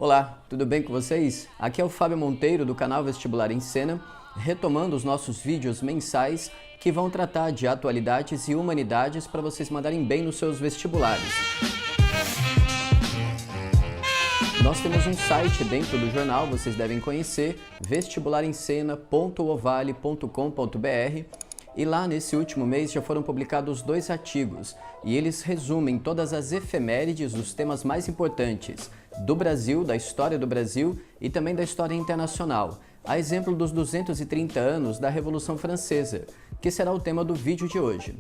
Olá, tudo bem com vocês? Aqui é o Fábio Monteiro do canal Vestibular em Cena, retomando os nossos vídeos mensais que vão tratar de atualidades e humanidades para vocês mandarem bem nos seus vestibulares. Nós temos um site dentro do jornal, vocês devem conhecer, vestibularencena.ovale.com.br, e lá nesse último mês já foram publicados 2 artigos e eles resumem todas as efemérides dos temas mais importantes do Brasil, da história do Brasil e também da história internacional, a exemplo dos 230 anos da Revolução Francesa, que será o tema do vídeo de hoje.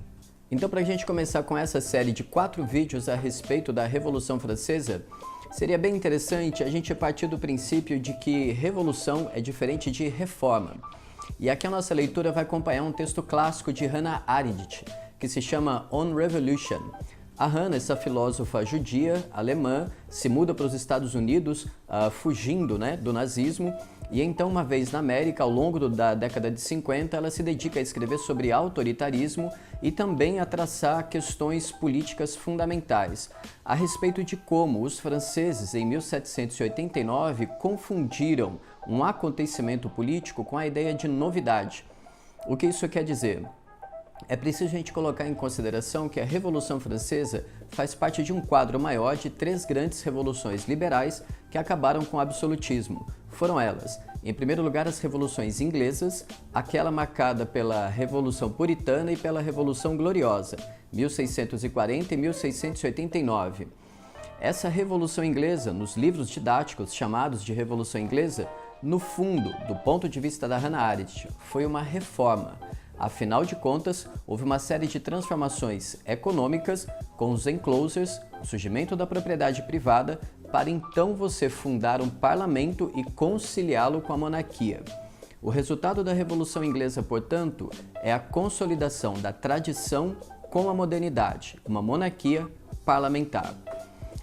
Então, para a gente começar com essa série de 4 vídeos a respeito da Revolução Francesa, seria bem interessante a gente partir do princípio de que revolução é diferente de reforma. E aqui a nossa leitura vai acompanhar um texto clássico de Hannah Arendt, que se chama On Revolution. A Hannah, essa filósofa judia, alemã, se muda para os Estados Unidos, fugindo do nazismo, e então, uma vez na América, ao longo da década de 50, ela se dedica a escrever sobre autoritarismo e também a traçar questões políticas fundamentais, a respeito de como os franceses, em 1789, confundiram um acontecimento político com a ideia de novidade. O que isso quer dizer? É preciso a gente colocar em consideração que a Revolução Francesa faz parte de um quadro maior de 3 grandes revoluções liberais que acabaram com o absolutismo. Foram elas, em primeiro lugar, as revoluções inglesas, aquela marcada pela Revolução Puritana e pela Revolução Gloriosa, 1640 e 1689. Essa Revolução Inglesa, nos livros didáticos chamados de Revolução Inglesa, no fundo, do ponto de vista da Hannah Arendt, foi uma reforma. Afinal de contas, houve uma série de transformações econômicas com os enclosures, o surgimento da propriedade privada, para então você fundar um parlamento e conciliá-lo com a monarquia. O resultado da Revolução Inglesa, portanto, é a consolidação da tradição com a modernidade, uma monarquia parlamentar.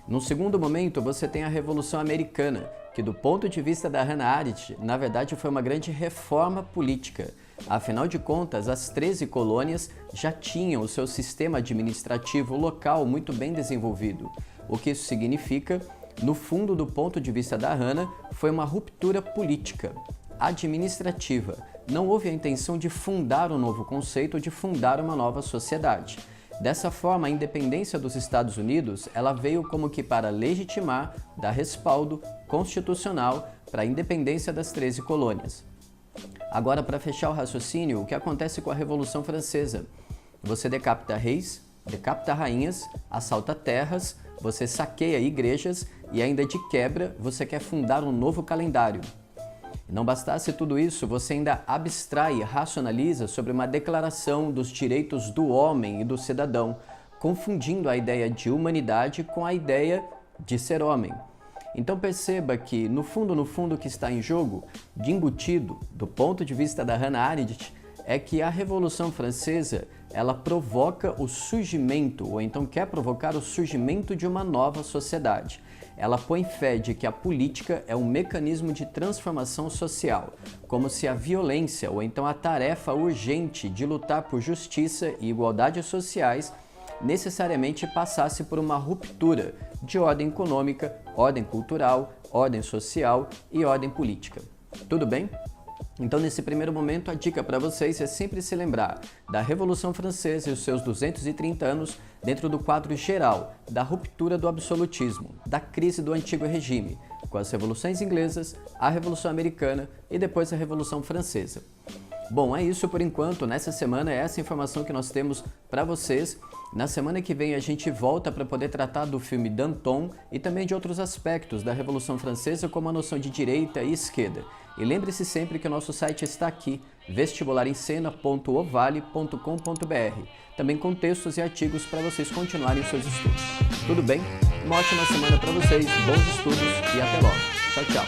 Num segundo momento, você tem a Revolução Americana, que do ponto de vista da Hannah Arendt, na verdade foi uma grande reforma política. Afinal de contas, as 13 colônias já tinham o seu sistema administrativo local muito bem desenvolvido. O que isso significa? No fundo, do ponto de vista da Hannah, foi uma ruptura política, administrativa. Não houve a intenção de fundar um novo conceito, de fundar uma nova sociedade. Dessa forma, a independência dos Estados Unidos, ela veio como que para legitimar, dar respaldo constitucional para a independência das 13 colônias. Agora, para fechar o raciocínio, o que acontece com a Revolução Francesa? Você decapita reis, decapita rainhas, assalta terras, você saqueia igrejas e ainda de quebra você quer fundar um novo calendário. Não bastasse tudo isso, você ainda abstrai e racionaliza sobre uma declaração dos direitos do homem e do cidadão, confundindo a ideia de humanidade com a ideia de ser homem. Então perceba que, no fundo, o que está em jogo, de embutido, do ponto de vista da Hannah Arendt, é que a Revolução Francesa, ela provoca o surgimento, ou então quer provocar o surgimento de uma nova sociedade. Ela põe fé de que a política é um mecanismo de transformação social, como se a violência, ou então a tarefa urgente de lutar por justiça e igualdade sociais, necessariamente passasse por uma ruptura de ordem econômica, ordem cultural, ordem social e ordem política. Tudo bem? Então, nesse primeiro momento, a dica para vocês é sempre se lembrar da Revolução Francesa e os seus 230 anos dentro do quadro geral da ruptura do absolutismo, da crise do antigo regime, com as revoluções inglesas, a Revolução Americana e depois a Revolução Francesa. Bom, é isso por enquanto. Nessa semana é essa informação que nós temos para vocês. Na semana que vem a gente volta para poder tratar do filme Danton e também de outros aspectos da Revolução Francesa, como a noção de direita e esquerda. E lembre-se sempre que o nosso site está aqui, vestibularencena.ovale.com.br, também com textos e artigos para vocês continuarem os seus estudos. Tudo bem? Uma ótima semana para vocês, bons estudos e até logo. Tchau, tchau!